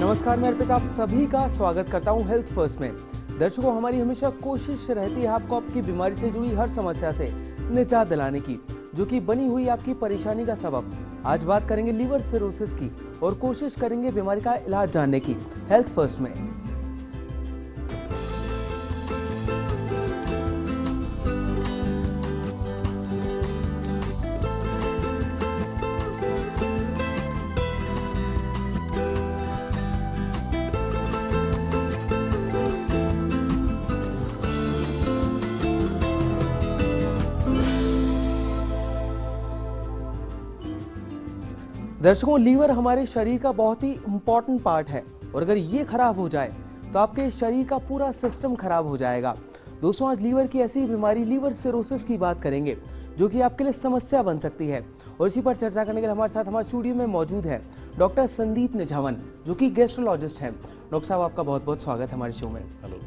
नमस्कार, मैं अर्पित आप सभी का स्वागत करता हूं हेल्थ फर्स्ट में। दर्शकों, हमारी हमेशा कोशिश रहती है आपको आपकी बीमारी से जुड़ी हर समस्या से निजात दिलाने की, जो कि बनी हुई आपकी परेशानी का सबब। आज बात करेंगे लीवर सिरोसिस की और कोशिश करेंगे बीमारी का इलाज जानने की हेल्थ फर्स्ट में। दर्शकों, लीवर हमारे शरीर का बहुत ही इंपॉर्टेंट पार्ट है और अगर ये खराब हो जाए तो आपके शरीर का पूरा सिस्टम खराब हो जाएगा। दोस्तों, आज लीवर की ऐसी बीमारी लीवर सिरोसिस की बात करेंगे जो कि आपके लिए समस्या बन सकती है। और इसी पर चर्चा करने के लिए हमारे साथ हमारे स्टूडियो में मौजूद है डॉक्टर संदीप निझावन, जो कि गैस्ट्रोलॉजिस्ट हैं। डॉक्टर साहब, आपका बहुत बहुत स्वागत है हमारे शो में। हेलो।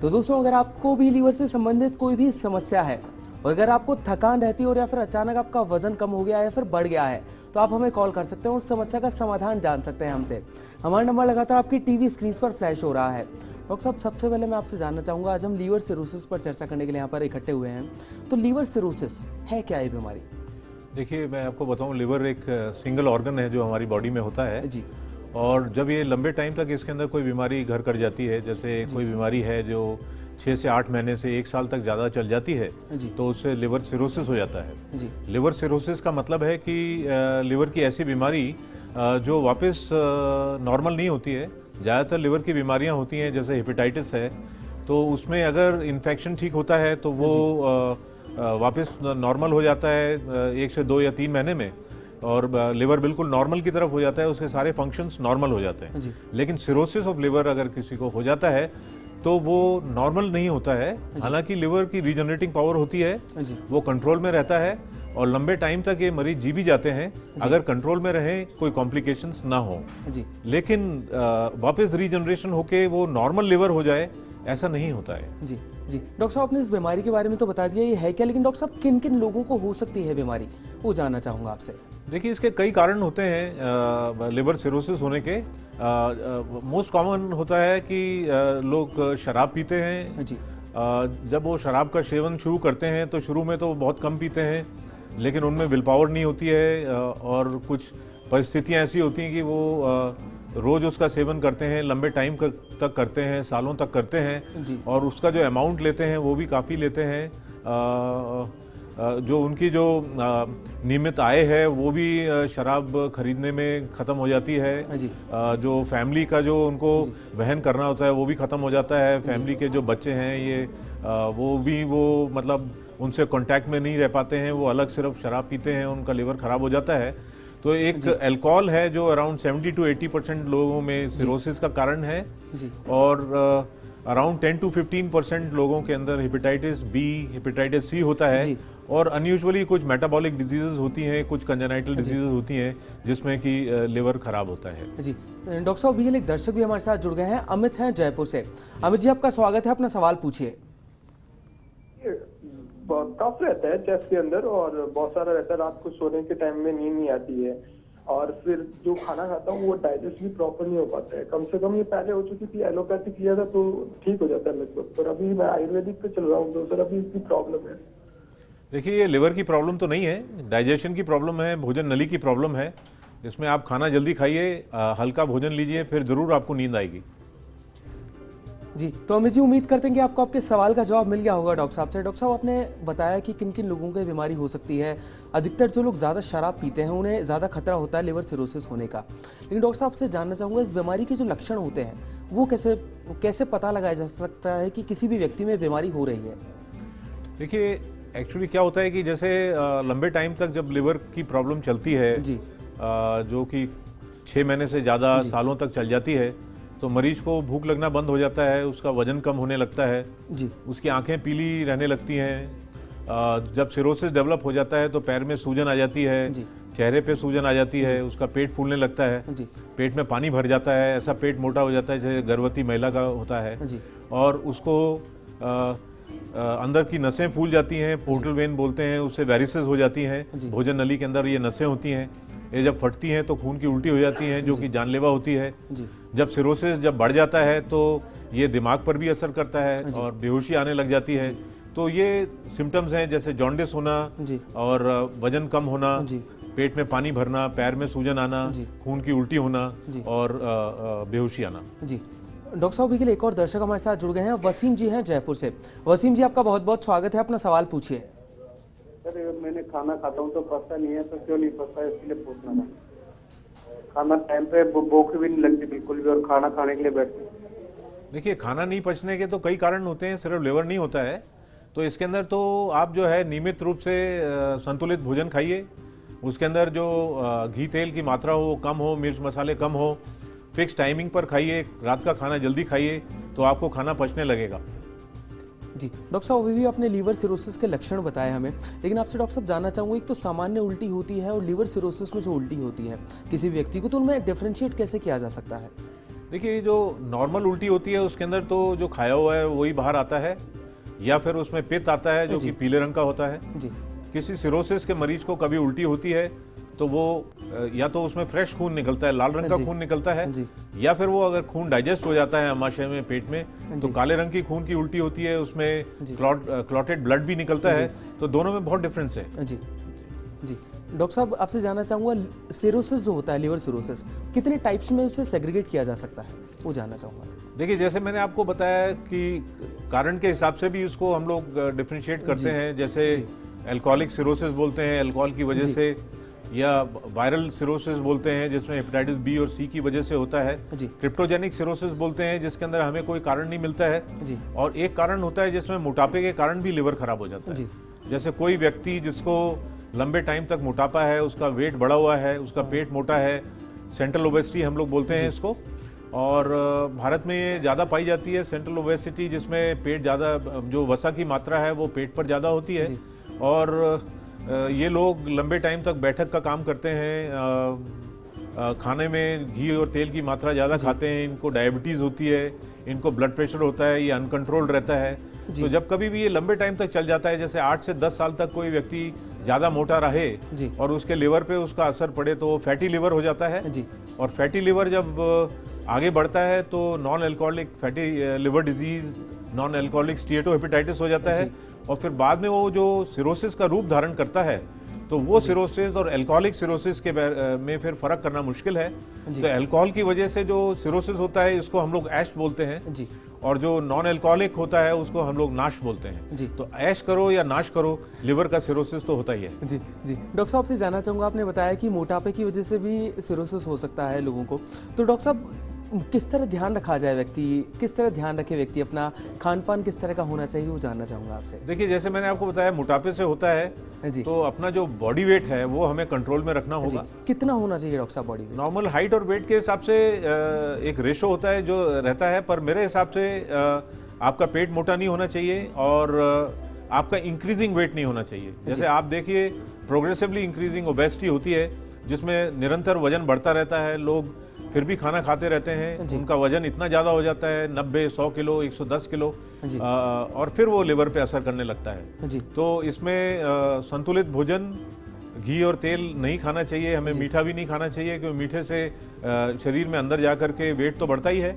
तो दोस्तों, अगर आपको भी लीवर से संबंधित कोई भी समस्या है और अगर आपको थकान रहती है और या फिर अचानक आपका वजन कम हो गया है या फिर बढ़ गया है, तो आप हमें कॉल कर सकते हैं, उस समस्या का समाधान जान सकते हैं हमसे। हमारा नंबर लगातार आपकी टीवी स्क्रीन पर फ्लैश हो रहा है। डॉक्टर साहब, सबसे पहले मैं आपसे जानना चाहूँगा, आज हम लीवर सिरोसिस पर चर्चा करने के लिए यहाँ पर इकट्ठे हुए हैं, तो लीवर सिरोसिस है क्या ये बीमारी? देखिए, मैं आपको बताऊं, लिवर एक सिंगल ऑर्गन है जो हमारी बॉडी में होता है जी। और जब ये लंबे टाइम तक इसके अंदर कोई बीमारी घर कर जाती है, जैसे कोई बीमारी है जो 6 से 8 महीने से 1 साल तक ज़्यादा चल जाती है, तो उससे लिवर सिरोसिस हो जाता है। जी। लिवर सिरोसिस का मतलब है कि लिवर की ऐसी बीमारी जो वापस नॉर्मल नहीं होती है। ज़्यादातर लिवर की बीमारियां होती हैं, जैसे हेपेटाइटिस है, तो उसमें अगर इन्फेक्शन ठीक होता है तो वो वापस नॉर्मल हो जाता है 1 से 2 या 3 महीने में, और लिवर बिल्कुल नॉर्मल की तरफ हो जाता है, उसके सारे फंक्शंस नॉर्मल हो जाते हैं। लेकिन सिरोसिस ऑफ लिवर अगर किसी को हो जाता है तो वो नॉर्मल नहीं होता है। हालांकि लिवर की रीजनरेटिंग पावर होती है, वो कंट्रोल में रहता है और लंबे टाइम तक ये मरीज जी भी जाते हैं अगर कंट्रोल में रहे, कोई कॉम्प्लिकेशंस ना हो। लेकिन वापस रीजनरेशन होके वो नॉर्मल लिवर हो जाए, ऐसा नहीं होता है। जी जी। डॉक्टर साहब, आपने इस बीमारी के बारे में तो बता दिया ये है क्या, लेकिन डॉक्टर साहब किन किन लोगों को हो सकती है बीमारी, वो जानना चाहूँगा आपसे। देखिए, इसके कई कारण होते हैं लिवर सिरोसिस होने के। मोस्ट कॉमन होता है कि लोग शराब पीते हैं। जी। जब वो शराब का सेवन शुरू करते हैं तो शुरू में तो बहुत कम पीते हैं, लेकिन उनमें विल पावर नहीं होती है और कुछ परिस्थितियां ऐसी होती हैं कि वो रोज उसका सेवन करते हैं, लंबे टाइम तक करते हैं, सालों तक करते हैं, और उसका जो अमाउंट लेते हैं वो भी काफ़ी लेते हैं। जो उनकी जो नियमित आय है वो भी शराब खरीदने में ख़त्म हो जाती है। जो फैमिली का जो उनको वहन करना होता है वो भी ख़त्म हो जाता है। फैमिली के जो बच्चे हैं ये वो मतलब उनसे कांटेक्ट में नहीं रह पाते हैं, वो अलग सिर्फ शराब पीते हैं, उनका लिवर ख़राब हो जाता है। तो एक अल्कोहल है जो अराउंड 70 to 80% लोगों में सिरोसिस का कारण है, और अराउंड 10 to 15% लोगों के अंदर हेपेटाइटिस बी, हेपेटाइटिस सी होता है, और अनयूजुअली कुछ मेटाबॉलिक डिजीजेस होती हैं, कुछ कंजेनाइटल डिजीजेस होती हैं जिसमें कि लिवर खराब होता है। जी। डॉक्टर साहब, भी एक दर्शक भी हमारे साथ जुड़ गए हैं, अमित हैं जयपुर से। अमित जी, आपका स्वागत है, अपना सवाल पूछिए। कफ रहता है चेस्ट के अंदर और बहुत सारा रहता है, रात को सोने के टाइम में नींद नहीं आती है, और फिर जो खाना खाता हूँ वो डाइजेस्ट भी प्रॉपर नहीं हो पाता है। कम से कम ये पहले हो चुकी थी, एलोपैथी किया था तो ठीक हो जाता है लगभग, पर अभी मैं आयुर्वेदिक पे चल रहा हूँ, तो सर अभी इसकी प्रॉब्लम है। देखिए, ये लिवर की प्रॉब्लम तो नहीं है, डाइजेशन की प्रॉब्लम है, भोजन नली की प्रॉब्लम है। इसमें आप खाना जल्दी खाइए, हल्का भोजन लीजिए, फिर जरूर आपको नींद आएगी। जी, तो अमित जी, उम्मीद करते हैं कि आपको आपके सवाल का जवाब मिल गया होगा डॉक्टर साहब से। डॉक्टर साहब, आपने बताया कि किन किन लोगों को बीमारी हो सकती है। अधिकतर जो लोग ज़्यादा शराब पीते हैं उन्हें ज़्यादा खतरा होता है लिवर सिरोसिस होने का। लेकिन डॉक्टर साहब से जानना चाहूँगा, इस बीमारी के जो लक्षण होते हैं वो कैसे पता लगाया जा सकता है कि किसी भी व्यक्ति में बीमारी हो रही है? देखिए, एक्चुअली क्या होता है कि जैसे लंबे टाइम तक जब लिवर की प्रॉब्लम चलती है, जो कि 6 महीने से ज़्यादा सालों तक चल जाती है, तो मरीज को भूख लगना बंद हो जाता है, उसका वजन कम होने लगता है, उसकी आंखें पीली रहने लगती हैं। जब सिरोसिस डेवलप हो जाता है तो पैर में सूजन आ जाती है, चेहरे पे सूजन आ जाती है, उसका पेट फूलने लगता है, पेट में पानी भर जाता है, ऐसा पेट मोटा हो जाता है जैसे गर्भवती महिला का होता है, और उसको अंदर की नसें फूल जाती हैं, पोर्टल वेन बोलते हैं, उससे वेरिसेस हो जाती हैं। भोजन नली के अंदर ये नसें होती हैं, ये जब फटती हैं तो खून की उल्टी हो जाती हैं, जो कि जानलेवा होती है। जी जब सिरोसिस जब बढ़ जाता है तो ये दिमाग पर भी असर करता है और बेहोशी आने लग जाती है। तो ये सिम्टम्स हैं जैसे जॉन्डिस होना जी और वजन कम होना, जी पेट में पानी भरना, पैर में सूजन आना, जी। खून की उल्टी होना जी। और बेहोशी आना। जी डॉक्टर साहब, अभी के लिए एक और दर्शक हमारे साथ जुड़ गए हैं। वसीम जी हैं जयपुर से। वसीम जी, आपका बहुत बहुत स्वागत है, अपना सवाल पूछिए। सर मैंने खाना खाता हूँ तो पचता नहीं है, तो क्यों नहीं पचता इसलिए पूछना था। खाना टाइम पे भूख भी नहीं लगती बिल्कुल भी, और खाना खाने के लिए बैठते। देखिए, खाना नहीं पचने के तो कई कारण होते हैं, सिर्फ लिवर नहीं होता है। तो इसके अंदर तो आप जो है नियमित रूप से संतुलित भोजन खाइए। उसके अंदर जो घी तेल की मात्रा हो वो कम हो, मिर्च मसाले कम हो, फिक्स टाइमिंग पर खाइए, रात का खाना जल्दी खाइए, तो आपको खाना पचने लगेगा। जी डॉक्टर साहब, अभी भी आपने लीवर सिरोसिस के लक्षण बताए हमें, लेकिन आपसे डॉक्टर साहब जानना चाहूँगा, एक तो सामान्य उल्टी होती है और लीवर सिरोसिस में जो उल्टी होती है किसी व्यक्ति को, तो उनमें डिफरेंशिएट कैसे किया जा सकता है? देखिए, जो नॉर्मल उल्टी होती है उसके अंदर तो जो खाया हुआ है वही बाहर आता है, या फिर उसमें पित्त आता है जो कि पीले रंग का होता है। जी किसी सिरोसिस के मरीज को कभी उल्टी होती है तो वो या तो उसमें फ्रेश खून निकलता है, लाल रंग का खून निकलता है, जी। या फिर वो अगर खून डाइजेस्ट हो जाता है आमाशय में, पेट में, तो काले रंग की खून की उल्टी होती है, उसमें क्लॉटेड ब्लड भी निकलता है। तो दोनों में बहुत डिफरेंस है। जी जी डॉक्टर साहब, आपसे जानना चाहूँगा, सिरोसिस जो होता है, लीवर सिरोसिस, कितने टाइप्स में उसे सेग्रीगेट किया जा सकता है, वो जानना चाहूँगा। देखिए, जैसे मैंने आपको बताया कि कारण के हिसाब से भी उसको हम लोग डिफरेंशिएट करते हैं। जैसे एल्कोहलिक सिरोसिस बोलते हैं, अल्कोहल की वजह से, या वायरल सिरोसिस बोलते हैं जिसमें हेपेटाइटिस बी और सी की वजह से होता है। क्रिप्टोजेनिक सिरोसिस बोलते हैं जिसके अंदर हमें कोई कारण नहीं मिलता है। और एक कारण होता है जिसमें मोटापे के कारण भी लिवर खराब हो जाता है। जैसे कोई व्यक्ति जिसको लंबे टाइम तक मोटापा है, उसका वेट बढ़ा हुआ है, उसका पेट मोटा है, सेंट्रल ओबेसिटी हम लोग बोलते हैं इसको, और भारत में ये ज़्यादा पाई जाती है सेंट्रल ओबेसिटी, जिसमें पेट ज़्यादा, जो वसा की मात्रा है वो पेट पर ज़्यादा होती है। और ये लोग लंबे टाइम तक बैठक का काम करते हैं, खाने में घी और तेल की मात्रा ज़्यादा खाते हैं, इनको डायबिटीज़ होती है, इनको ब्लड प्रेशर होता है, ये अनकंट्रोल्ड रहता है। तो जब कभी भी ये लंबे टाइम तक चल जाता है, जैसे 8 से 10 साल तक कोई व्यक्ति ज़्यादा मोटा रहे और उसके लिवर पे उसका असर पड़े तो वो फैटी लिवर हो जाता है। और फैटी लिवर जब आगे बढ़ता है तो non alcoholic fatty liver disease, non alcoholic steatohepatitis हो जाता है। और फिर बाद में वो जो सिरोसिस का रूप धारण करता है, तो वो सिरोसिस और अल्कोहलिक सिरोसिस के में फिर फर्क करना मुश्किल है। तो अल्कोहल की वजह से जो सिरोसिस होता है इसको हम लोग ऐश बोलते हैं, और जो नॉन अल्कोहलिक होता है उसको हम लोग नाश बोलते हैं। तो ऐश करो या नाश करो, लिवर का सिरोसिस तो होता ही है। जी जी डॉक्टर साहब से जानना चाहूँगा, आपने बताया कि मोटापे की वजह से भी सिरोसिस हो सकता है लोगों को, तो डॉक्टर साहब किस तरह ध्यान रखा जाए, व्यक्ति किस तरह ध्यान रखे, व्यक्ति अपना खान पान किस तरह का होना चाहिए, वो जानना चाहूँगा आपसे। देखिए, जैसे मैंने आपको बताया मोटापे से होता है, तो अपना जो बॉडी वेट है वो हमें कंट्रोल में रखना होगा। कितना होना चाहिए डॉक्टर साहब बॉडी वेट? नॉर्मल हाइट और वेट के हिसाब से एक रेशो होता है जो रहता है, पर मेरे हिसाब से आपका पेट मोटा नहीं होना चाहिए और आपका इंक्रीजिंग वेट नहीं होना चाहिए। जैसे आप देखिए, प्रोग्रेसिवली इंक्रीजिंग ओबेसिटी होती है जिसमें निरंतर वजन बढ़ता रहता है, लोग फिर भी खाना खाते रहते हैं, उनका वजन इतना ज़्यादा हो जाता है 90, 100 किलो, 110 किलो, और फिर वो लिवर पे असर करने लगता है। तो इसमें संतुलित भोजन, घी और तेल नहीं खाना चाहिए, हमें मीठा भी नहीं खाना चाहिए, क्योंकि मीठे से शरीर में अंदर जा करके वेट तो बढ़ता ही है।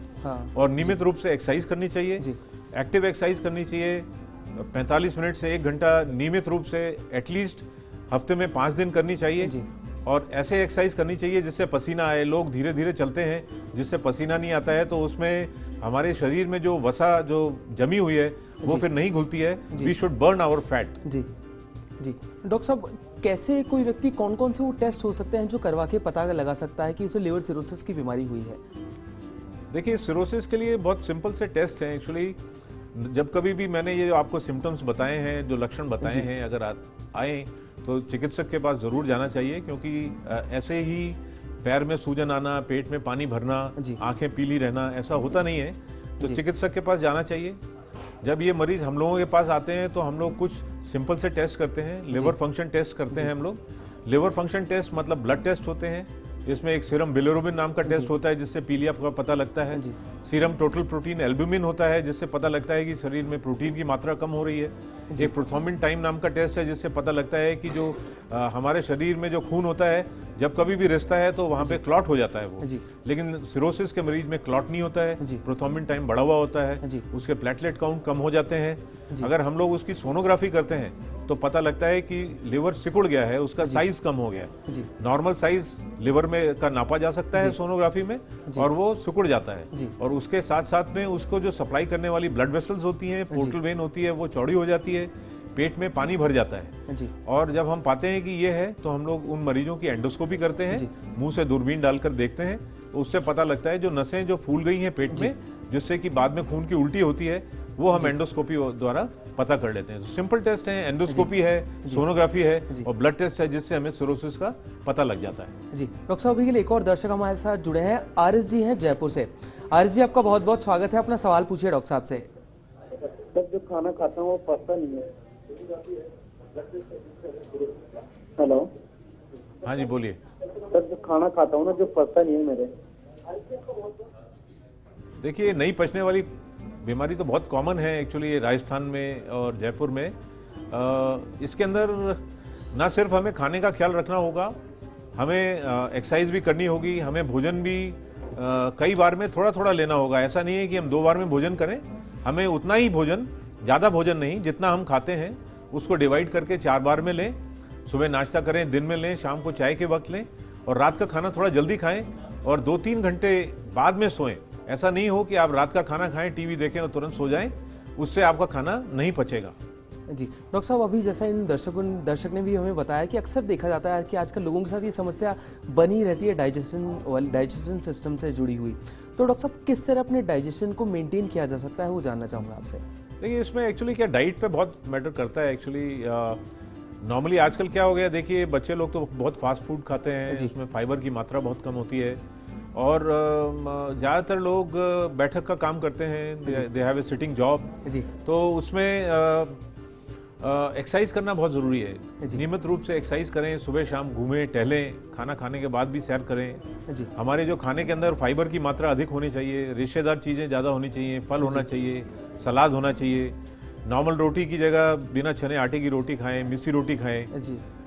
और नियमित रूप से एक्सरसाइज करनी चाहिए, एक्टिव एक्सरसाइज करनी चाहिए, 45 मिनट से 1 घंटा नियमित रूप से एटलीस्ट हफ्ते में 5 दिन करनी चाहिए। और ऐसे एक्सरसाइज करनी चाहिए जिससे पसीना आए। लोग धीरे धीरे चलते हैं जिससे पसीना नहीं आता है, तो उसमें हमारे शरीर में जो वसा जो जमी हुई है वो फिर नहीं घुलती है। We should burn our fat. जी जी डॉक्टर साहब, कैसे कोई व्यक्ति, कौन कौन से वो टेस्ट हो सकते हैं जो करवा के पता लगा सकता है कि उसे लिवर सिरोसिस की बीमारी हुई है? देखिए, सिरोसिस के लिए बहुत सिंपल से टेस्ट हैं एक्चुअली। जब कभी भी मैंने ये जो आपको सिम्टम्स बताए हैं, जो लक्षण बताए हैं, अगर आए तो चिकित्सक के पास ज़रूर जाना चाहिए, क्योंकि ऐसे ही पैर में सूजन आना, पेट में पानी भरना, आंखें पीली रहना, ऐसा होता नहीं है। तो चिकित्सक के पास जाना चाहिए। जब ये मरीज हम लोगों के पास आते हैं तो हम लोग कुछ सिंपल से टेस्ट करते हैं। लिवर फंक्शन टेस्ट करते हैं हम लोग। लिवर फंक्शन टेस्ट मतलब ब्लड टेस्ट होते हैं इसमें एक सीरम बिलिरुबिन नाम का टेस्ट होता है जिससे पीलिया का पता लगता है। सीरम टोटल प्रोटीन एल्ब्यूमिन होता है जिससे पता लगता है कि शरीर में प्रोटीन की मात्रा कम हो रही है। एक प्रोथ्रोम्बिन टाइम नाम का टेस्ट है जिससे पता लगता है कि जो हमारे शरीर में जो खून होता है जब कभी भी रिसता है तो वहाँ पे क्लॉट हो जाता है वो, लेकिन सिरोसिस के मरीज में क्लॉट नहीं होता है, प्रोथ्रोम्बिन टाइम बढ़ा हुआ होता है, उसके प्लेटलेट काउंट कम हो जाते हैं। अगर हम लोग उसकी सोनोग्राफी करते हैं तो पता लगता है कि लिवर सिकुड़ गया है, उसका साइज कम हो गया है। नॉर्मल साइज लिवर में का नापा जा सकता है सोनोग्राफी में और वो सिकुड़ जाता है, और उसके साथ साथ में उसको जो सप्लाई करने वाली ब्लड वेसल्स होती हैं, पोर्टल वेन होती है, वो चौड़ी हो जाती है, पेट में पानी भर जाता है। और जब हम पाते हैं कि ये है तो हम लोग उन मरीजों की एंडोस्कोपी करते हैं, मुंह से दूरबीन डालकर देखते हैं, उससे पता लगता है जो नसें जो फूल गई हैं पेट में जिससे कि बाद में खून की उल्टी होती है वो हम एंडोस्कोपी द्वारा पता कर लेते हैं। तो सिंपल टेस्ट है, एंडोस्कोपी है, सोनोग्राफी है और ब्लड टेस्ट है जिससे हमें सिरोसिस का पता लग जाता है। जी डॉक्टर साहब, अभी के लिए एक और दर्शक हमारे साथ जुड़े हैं, आरिस जी हैं जयपुर से। आरिस जी, आपका बहुत बहुत स्वागत है, अपना सवाल पूछिए डॉक्टर साहब से। सर जो खाना खाता हूँ वो पचता नहीं है। हेलो, हाँ जी बोलिए। सर जो खाना खाता हूँ ना जो पचता नहीं है मेरे। देखिए, नई पचने वाली बीमारी तो बहुत कॉमन है एक्चुअली ये राजस्थान में और जयपुर में। इसके अंदर ना सिर्फ हमें खाने का ख्याल रखना होगा, हमें एक्सरसाइज भी करनी होगी, हमें भोजन भी कई बार में थोड़ा थोड़ा लेना होगा। ऐसा नहीं है कि हम 2 बार में भोजन करें, हमें उतना ही भोजन, ज़्यादा भोजन नहीं, जितना हम खाते हैं उसको डिवाइड करके 4 बार में लें। सुबह नाश्ता करें, दिन में लें, शाम को चाय के वक्त लें और रात का खाना थोड़ा जल्दी खाएं और 2-3 घंटे बाद में सोएं। ऐसा नहीं हो कि आप रात का खाना खाएं, टीवी देखें और तुरंत सो जाएं, उससे आपका खाना नहीं पचेगा। जी डॉक्टर साहब, अभी जैसा इन दर्शक ने भी हमें बताया कि अक्सर देखा जाता है कि आजकल लोगों के साथ ये समस्या बनी रहती है डाइजेशन सिस्टम से जुड़ी हुई। तो डॉक्टर साहब, किस तरह अपने डाइजेशन को मेंटेन किया जा सकता है, वो जानना चाहूँगा आपसे। देखिए, इसमें एक्चुअली क्या डाइट पे बहुत मैटर करता है एक्चुअली। नॉर्मली आजकल क्या हो गया, देखिए बच्चे लोग तो बहुत फास्ट फूड खाते हैं, इसमें फाइबर की मात्रा बहुत कम होती है और ज़्यादातर लोग बैठक का काम करते हैं, they have a sitting job, तो उसमें एक्सरसाइज करना बहुत ज़रूरी है। नियमित रूप से एक्सरसाइज करें, सुबह शाम घूमें, टहलें, खाना खाने के बाद भी सैर करें। हमारे जो खाने के अंदर फाइबर की मात्रा अधिक होनी चाहिए, रेशेदार चीज़ें ज़्यादा होनी चाहिए, फल होना चाहिए, सलाद होना चाहिए। नॉर्मल रोटी की जगह बिना चने आटे की रोटी खाएं, मिस्सी रोटी खाएं,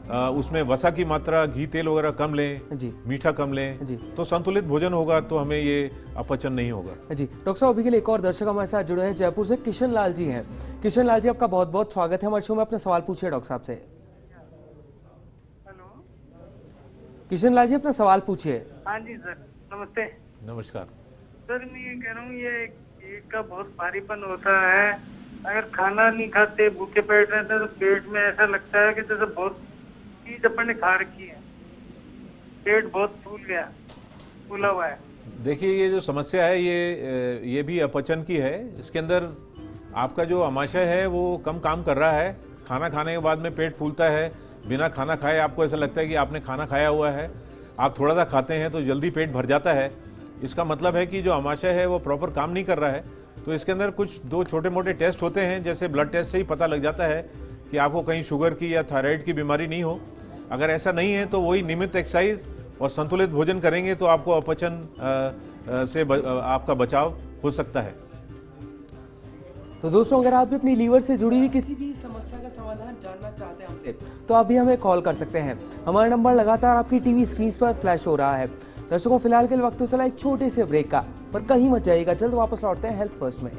उसमें वसा की मात्रा, घी तेल वगैरह कम लें, मीठा कम लें, तो संतुलित भोजन होगा तो हमें ये अपचन नहीं होगा। जी डॉक्टर साहब, अभी के लिए एक और दर्शक हमारे साथ जुड़े हैं, जयपुर से किशन लाल जी हैं। किशन लाल जी, आपका बहुत बहुत स्वागत है हमारे शो में, अपना सवाल पूछिए डॉक्टर साहब से। हेलो किशन लाल जी, अपना सवाल पूछिए। हाँ जी सर, नमस्ते। नमस्कार सर, मैं ये कह रहा हूँ, ये पेट का बहुत भारीपन होता है, अगर खाना नहीं खाते, भूखे पेट रहते हैं तो पेट में ऐसा लगता है कि जैसे बहुत चीज अपन ने खा रखी है, पेट बहुत फूल गया, फूला हुआ है। देखिए, ये जो समस्या है ये भी अपचन की है। इसके अंदर आपका जो आमाशय है वो कम काम कर रहा है। खाना खाने के बाद में पेट फूलता है, बिना खाना खाए आपको ऐसा लगता है कि आपने खाना खाया हुआ है, आप थोड़ा सा खाते हैं तो जल्दी पेट भर जाता है। इसका मतलब है कि जो आमाशय है वो प्रॉपर काम नहीं कर रहा है। तो इसके अंदर कुछ 2 छोटे मोटे टेस्ट होते हैं, जैसे ब्लड टेस्ट से ही पता लग जाता है कि आपको कहीं शुगर की या थायराइड की बीमारी नहीं हो। अगर ऐसा नहीं है तो वही नियमित एक्सरसाइज और संतुलित भोजन करेंगे तो आपको अपचन से आपका बचाव हो सकता है। तो दोस्तों, अगर आप भी अपनी लीवर से जुड़ी हुई किसी भी समस्या का समाधान जानना चाहते हैं हमसे, तो आप भी हमें कॉल कर सकते हैं। हमारा नंबर लगातार आपकी टीवी स्क्रीन पर फ्लैश हो रहा है। दर्शकों, फिलहाल के लिए वक्त तो चला एक छोटे से ब्रेक का, पर कहीं मत जाइएगा, जल्द वापस लौटते हैं हेल्थ फर्स्ट में।